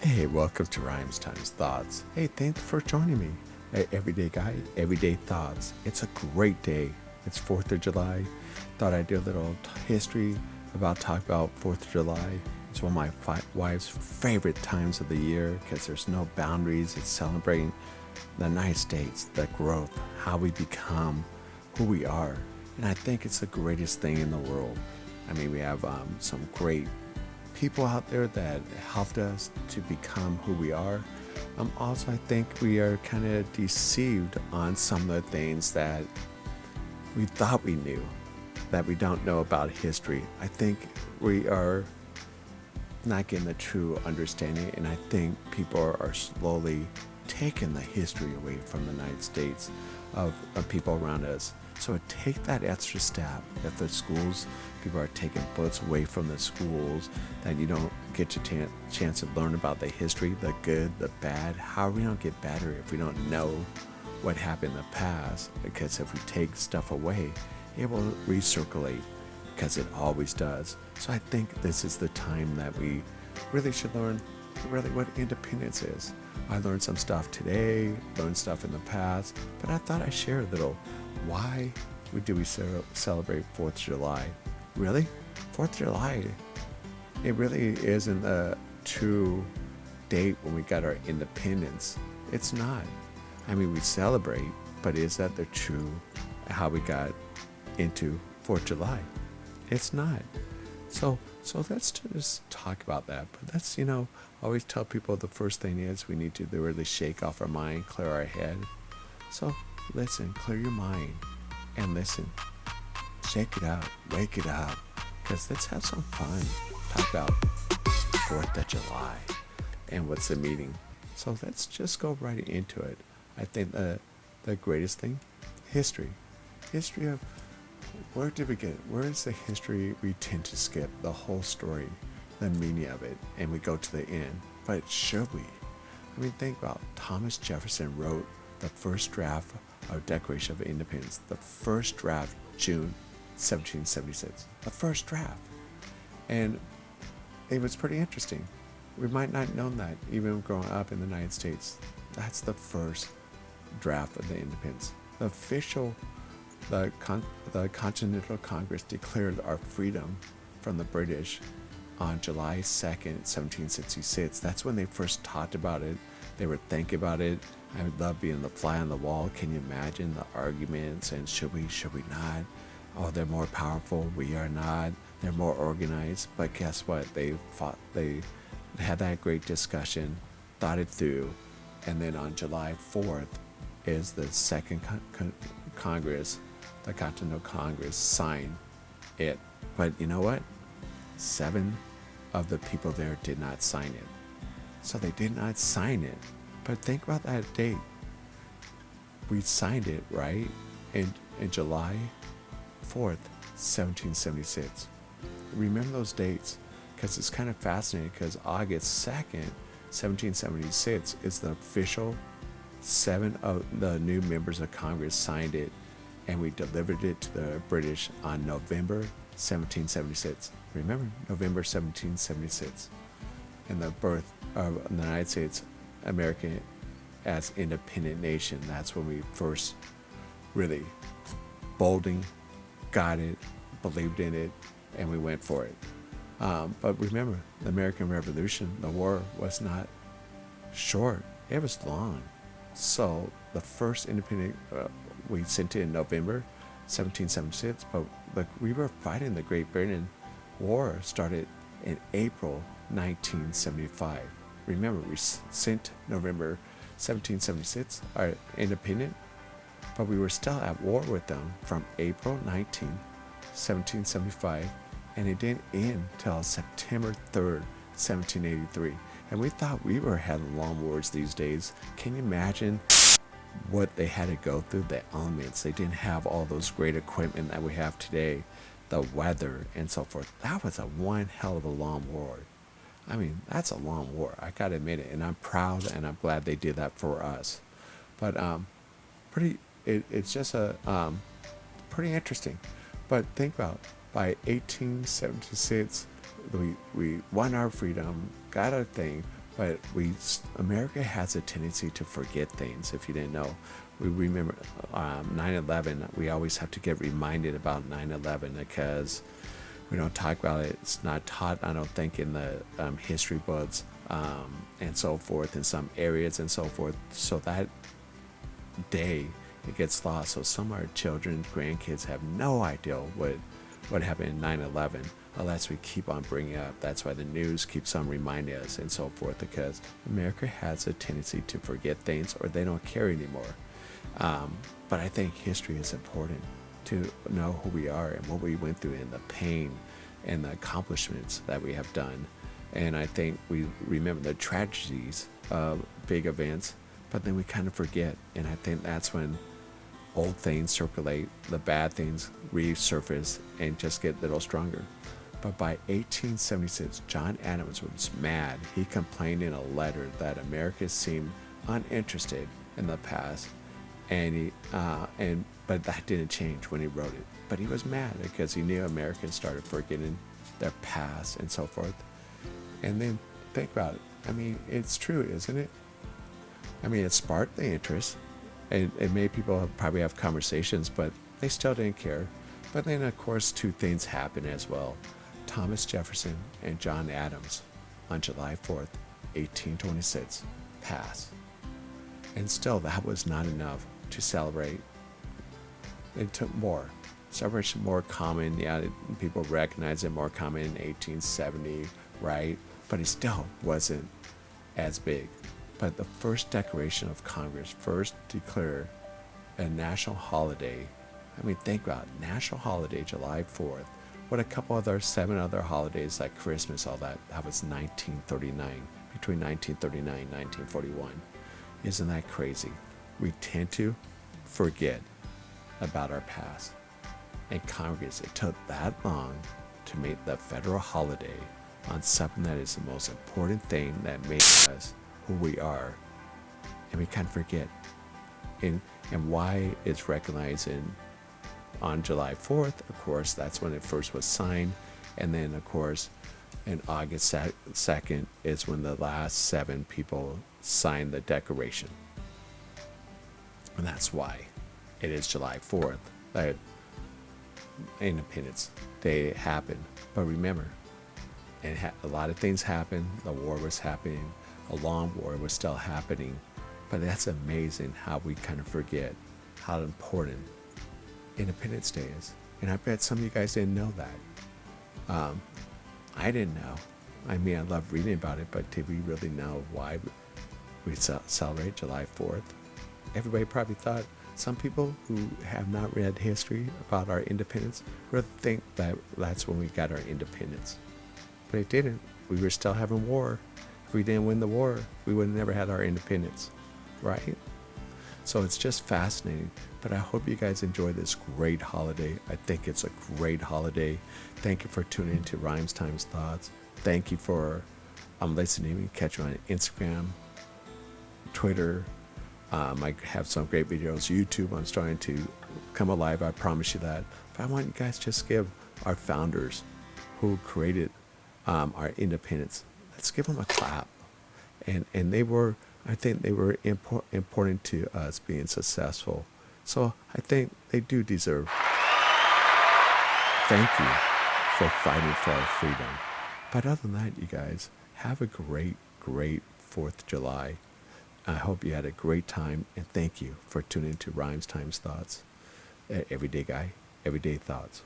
Hey, welcome to Rhymes Times Thoughts. Hey, thanks for joining me. Hey, Everyday Guy, Everyday Thoughts. It's a great day. It's 4th of July. Thought I'd do a little history talk about 4th of July. It's one of my wife's favorite times of the year because there's no boundaries. It's celebrating the United States, the growth, how we become who we are. And I think it's the greatest thing in the world. I mean, we have some great people out there that helped us to become who we are. Also, I think we are kind of deceived on some of the things that we thought we knew, that we don't know about history. I think we are not getting the true understanding, and I think people are slowly taking the history away from the United States of people around us. So take that extra step. If the schools, people are taking books away from the schools, that you don't get your chance to learn about the history, the good, the bad. How are we don't get better if we don't know what happened in the past? Because if we take stuff away, it will recirculate, because it always does. So I think this is the time that we really should learn really what independence is. I learned some stuff today, learned stuff in the past, but I thought I'd share a little. Why do we celebrate 4th of July? Really? 4th of July, it really isn't a true date when we got our independence. It's not. I mean, we celebrate, but is that the true how we got into 4th of July? It's not. So let's just talk about that. But that's, always tell people the first thing is we need to really shake off our mind, clear our head. So listen, clear your mind and listen. Shake it out, wake it up, because let's have some fun. Talk about 4th of July and what's the meaning. So let's just go right into it. I think the greatest thing, history. History of where did we get it? Where is the history? We tend to skip the whole story, the meaning of it, and we go to the end. But should we? I mean, think about Thomas Jefferson wrote the first draft of Declaration of Independence, the first draft, June 1776, the first draft. And it was pretty interesting. We might not have known that even growing up in the United States. That's the first draft of the independence. The official, the Continental Congress declared our freedom from the British on July 2nd, 1766. That's when they first talked about it. They were thinking about it. I would love being the fly on the wall. Can you imagine the arguments and should we not? Oh, they're more powerful. We are not. They're more organized. But guess what? They had that great discussion, thought it through, and then on July 4th is the second Congress, the Continental Congress, signed it. But you know what? 7 of the people there did not sign it. So they did not sign it. But think about that date. We signed it, right? In July 4th, 1776. Remember those dates, because it's kind of fascinating, because August 2nd, 1776 is the official 7 of the new members of Congress signed it, and we delivered it to the British on November 1776. Remember, November 1776. And the birth of the United States, America as independent nation. That's when we first really bolding, got it, believed in it, and we went for it. But remember, the American Revolution, the war was not short. It was long. So the first independent, we sent it in November 1776, but we were fighting the Great Britain War started in April 1975. Remember, we sent November 1776, our independent, but we were still at war with them from April 19, 1775, and it didn't end till September 3rd, 1783. And we thought we were having long wars these days. Can you imagine what they had to go through, the elements? They didn't have all those great equipment that we have today, the weather and so forth. That was one hell of a long war. I mean, that's a long war. I gotta admit it, and I'm proud and I'm glad they did that for us. But it's just pretty interesting. But think about, by 1876, we won our freedom, got our thing, But America has a tendency to forget things. If you didn't know, we remember 9/11. We always have to get reminded about 9/11 because we don't talk about it. It's not taught, I don't think, in the history books and so forth in some areas and so forth. So that day it gets lost. So some of our children, grandkids have no idea what happened in 9/11 unless we keep on bringing it up. That's why the news keeps on reminding us and so forth, because America has a tendency to forget things or they don't care anymore. But I think history is important to know who we are and what we went through and the pain and the accomplishments that we have done. And I think we remember the tragedies of big events, but then we kind of forget. And I think that's when old things circulate, the bad things resurface and just get a little stronger. But by 1876, John Adams was mad. He complained in a letter that America seemed uninterested in the past, but that didn't change when he wrote it. But he was mad because he knew Americans started forgetting their past and so forth. And then think about it. I mean, it's true, isn't it? I mean, it sparked the interest. It made people probably have conversations, but they still didn't care. But then, of course, two things happened as well. Thomas Jefferson and John Adams on July 4th, 1826, passed. And still, that was not enough to celebrate. It took more. Celebration more common. Yeah, people recognize it more common in 1870, right? But it still wasn't as big. But the first declaration of Congress first declared a national holiday. I mean, think about it. National holiday, July 4th. What a couple other 7 other holidays like Christmas, all that. That was 1939, between 1939 and 1941. Isn't that crazy? We tend to forget about our past. And Congress, it took that long to make the federal holiday on something that is the most important thing that makes us who we are. And we kind of forget. And why it's recognized on July 4th, of course, that's when it first was signed. And then, of course, in August 2nd is when the last 7 people signed the Declaration. And that's why it is July 4th. That Independence Day happened. But remember, a lot of things happened. The war was happening. A long war was still happening. But that's amazing how we kind of forget how important Independence Day is. And I bet some of you guys didn't know that. I didn't know. I mean, I love reading about it, but did we really know why we celebrate July 4th? Everybody probably thought, some people who have not read history about our independence really think that that's when we got our independence. But it didn't. We were still having war. If we didn't win the war, we would have never had our independence, right? So it's just fascinating. But I hope you guys enjoy this great holiday. I think it's a great holiday. Thank you for tuning into Rhymes Times Thoughts. Thank you for listening to me. Catch me on Instagram, Twitter. I have some great videos. YouTube, I'm starting to come alive. I promise you that. But I want you guys to just give our founders who created our independence, let's give them a clap. And they were, I think they were important to us being successful. So I think they do deserve thank you for fighting for our freedom. But other than that, you guys, have a great 4th of July. I hope you had a great time, and thank you for tuning into Rhymes Times Thoughts. Everyday guy, everyday thoughts.